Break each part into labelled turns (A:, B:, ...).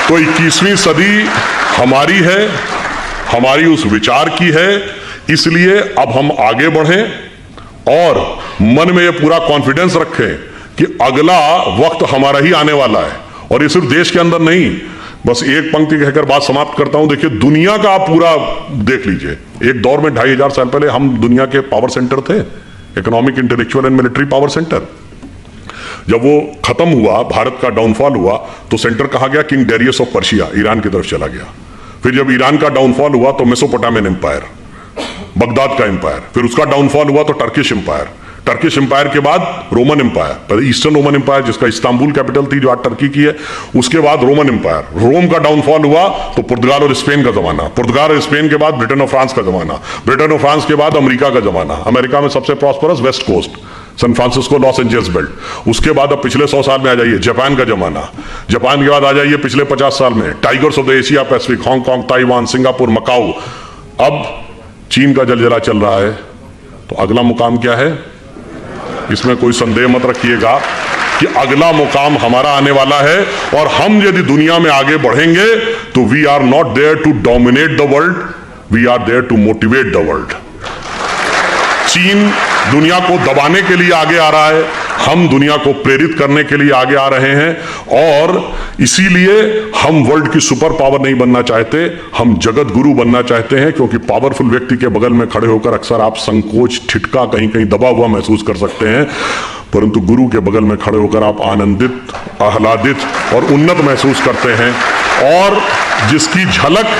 A: तो 21वीं सदी हमारी है, हमारी उस विचार की है, इसलिए अब हम आगे बढ़ें और मन में यह पूरा कॉन्फिडेंस रखें कि अगला वक्त हमारा ही आने वाला है। और ये सिर्फ देश के अंदर नहीं, बस एक पंक्ति कहकर बात समाप्त करता हूं। देखिए, दुनिया का आप पूरा देख लीजिए। एक दौर में 2500 साल पहले हम दुनिया के पावर सेंटर थे, economic, intellectual and military power centre. जब वो खत्म हुआ, भारत का डाउनफॉल हुआ, तो सेंटर कहा गया king Darius of Persia, Iran की तरफ चला गया। फिर जब ईरान का डाउनफॉल हुआ तो मेसोपोटामियन एम्पायर, बगदाद का एम्पायर। फिर उसका डाउनफॉल हुआ तो टर्किश एम्पायर। टर्किश एम्पायर के बाद रोमन एम्पायर, पहले ईस्टर्न रोमन एम्पायर जिसका इस्तांबुल कैपिटल थी, जो आज टर्की की है। उसके बाद रोमन एम्पायर। रोम का डाउनफॉल हुआ तो पुर्तगाल और स्पेन का जमाना। पुर्तगाल और स्पेन के बाद ब्रिटेन और फ्रांस का जमाना। ब्रिटेन और फ्रांस के बाद अमेरिका का जमाना। अमेरिका में सबसे prosperous west coast, San Francisco, Los Angeles belt. उसके बाद अब पिछले 100 साल में आ जाइए जापान का जमाना। जापान के बाद आ जाइए पिछले 50 साल में tigers of the Asia Pacific, Hong Kong, Taiwan, Singapore, Macau. अब चीन का जलजला चल रहा है। तो अगला मुकाम क्या है? इसमें कोई संदेह मत रखिएगा कि अगला मुकाम हमारा आने वाला है। और हम यदि दुनिया में आगे बढ़ेंगे तो we are not there to dominate the world, we are there to motivate the world. चीन दुनिया को दबाने के लिए आगे आ रहा है, हम दुनिया को प्रेरित करने के लिए आगे आ रहे हैं। और इसीलिए हम वर्ल्ड की सुपर पावर नहीं बनना चाहते, हम जगत गुरु बनना चाहते हैं। क्योंकि पावरफुल व्यक्ति के बगल में खड़े होकर अक्सर आप संकोच, ठिठका, कहीं कहीं दबा हुआ महसूस कर सकते हैं, परंतु गुरु के बगल में खड़े होकर आप आनंदित, आह्लादित और उन्नत महसूस करते हैं। और जिसकी झलक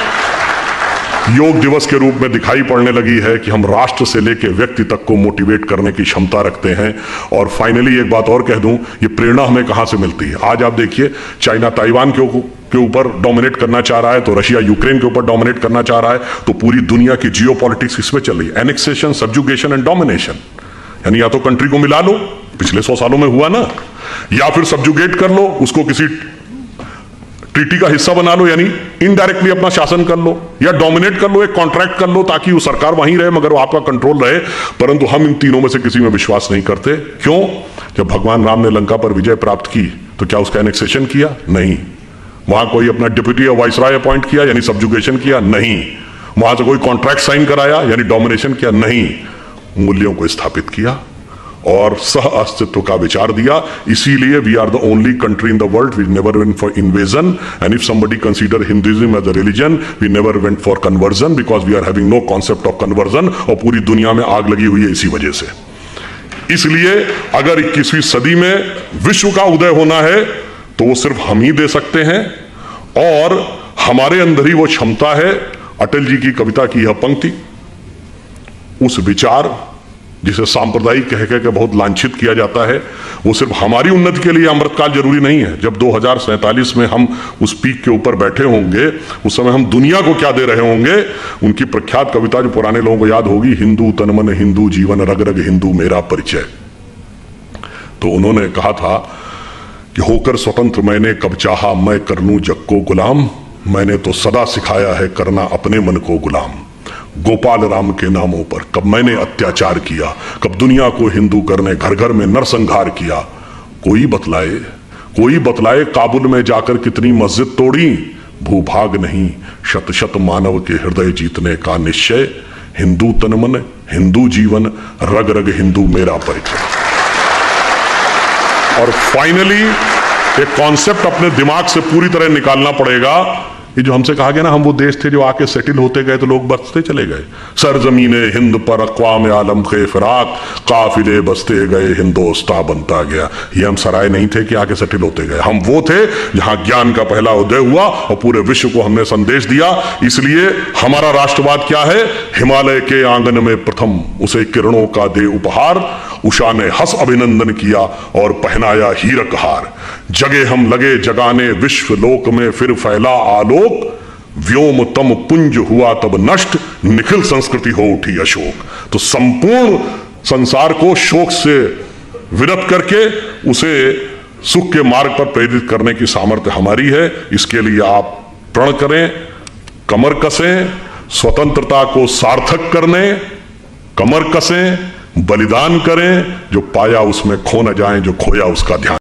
A: योग दिवस के रूप में दिखाई पड़ने लगी है कि हम राष्ट्र से लेकर व्यक्ति तक को मोटिवेट करने की क्षमता रखते हैं। और फाइनली एक बात और कह दूं, ये प्रेरणा हमें कहां से मिलती है? आज आप देखिए, चाइना ताइवान के ऊपर डोमिनेट करना चाह रहा है, तो रशिया यूक्रेन के ऊपर डोमिनेट करना चाह रहा है। तो पूरी दुनिया की जियोपॉलिटिक्स इसमें चल रही है, एनेक्सेशन, सब्जुगेशन एंड डोमिनेशन। यानी या तो कंट्री को मिला लो, पिछले 100 सालों में हुआ ना, या फिर सब्जुगेट कर लो, उसको किसी ट्रीटी का हिस्सा बना लो, यानी इनडायरेक्टली अपना शासन कर लो, या डोमिनेट कर लो, एक कॉन्ट्रैक्ट कर लो ताकि वो सरकार वहीं रहे मगर वो आपका कंट्रोल रहे। परंतु हम इन तीनों में से किसी में विश्वास नहीं करते। क्यों? जब भगवान राम ने लंका पर विजय प्राप्त की तो क्या उसका एनेक्सेशन किया? नहीं। वहां कोई अपना डिप्टी या वाइसराय अपॉइंट किया, यानी सब्जुगेशन किया? नहीं। वहां से कोई कॉन्ट्रैक्ट साइन कराया, यानी डोमिनेशन किया? नहीं। मूल्यों को स्थापित किया और सह अस्तित्व का विचार दिया। इसीलिए we are the only country in the world we never went for invasion, and if somebody consider Hinduism as a religion, we never went for conversion, because we are having no concept of conversion. और पूरी दुनिया में आग लगी हुई है इसी वजह से। इसलिए अगर 21वीं सदी में विश्व का उदय होना है तो वो सिर्फ हम ही दे सकते हैं, और हमारे अंदर ही वो क्षमता है। अटल जी की कविता की यह पंक्ति, उस विचार जिसे सांप्रदायिक कह के बहुत लांछित किया जाता है, वो सिर्फ हमारी उन्नति के लिए अमृतकाल जरूरी नहीं है। जब 2047 में हम उस पीक के ऊपर बैठे होंगे, उस समय हम दुनिया को क्या दे रहे होंगे। उनकी प्रख्यात कविता जो पुराने लोगों को याद होगी, हिंदू तन मन हिंदू जीवन, रग रग हिंदू मेरा परिचय। तो उन्होंने कहा था कि होकर स्वतंत्र मैंने कब चाहा मैं कर लूं जग को गुलाम, मैंने तो सदा सिखाया है करना अपने मन को गुलाम। गोपाल राम के नामों पर कब मैंने अत्याचार किया, कब दुनिया को हिंदू करने घर घर में नरसंहार किया। कोई बतलाए काबुल में जाकर कितनी मस्जिद तोड़ी, भूभाग नहीं शत शत मानव के हृदय जीतने का निश्चय। हिंदू तन मन हिंदू जीवन, रग रग हिंदू मेरा परिचय। और फाइनली एक कॉन्सेप्ट अपने दिमाग से पूरी तरह निकालना पड़ेगा। ये जो हमसे कहा गया ना, हम वो देश थे जो आके सेटल होते गए तो लोग बसते चले गए। सरजमीने हिंद पर अक़वाम आलम के फिराक, काफिले बसते गए हिंदोस्तां बनता गया। ये हम सराय नहीं थे कि आके सेटल होते गए, हम वो थे जहां ज्ञान का पहला उदय हुआ और पूरे विश्व को हमने संदेश दिया। इसलिए हमारा राष्ट्रवाद क्या है? हिमालय के आंगन में प्रथम उसे किरणों का दे उपहार, उषा ने हंस अभिनंदन किया और पहनाया हीरक हार। जगे हम लगे जगाने विश्व लोक में फिर फैला आलोक, व्योम तम पुंज हुआ तब नष्ट, निखिल संस्कृति हो उठी अशोक। तो संपूर्ण संसार को शोक से विरत करके उसे सुख के मार्ग पर प्रेरित करने की सामर्थ्य हमारी है। इसके लिए आप प्रण करें, कमर कसें, स्वतंत्रता को सार्थक करने कमर कसें, बलिदान करें, जो पाया उसमें खो न जाएं, जो खोया उसका ध्यान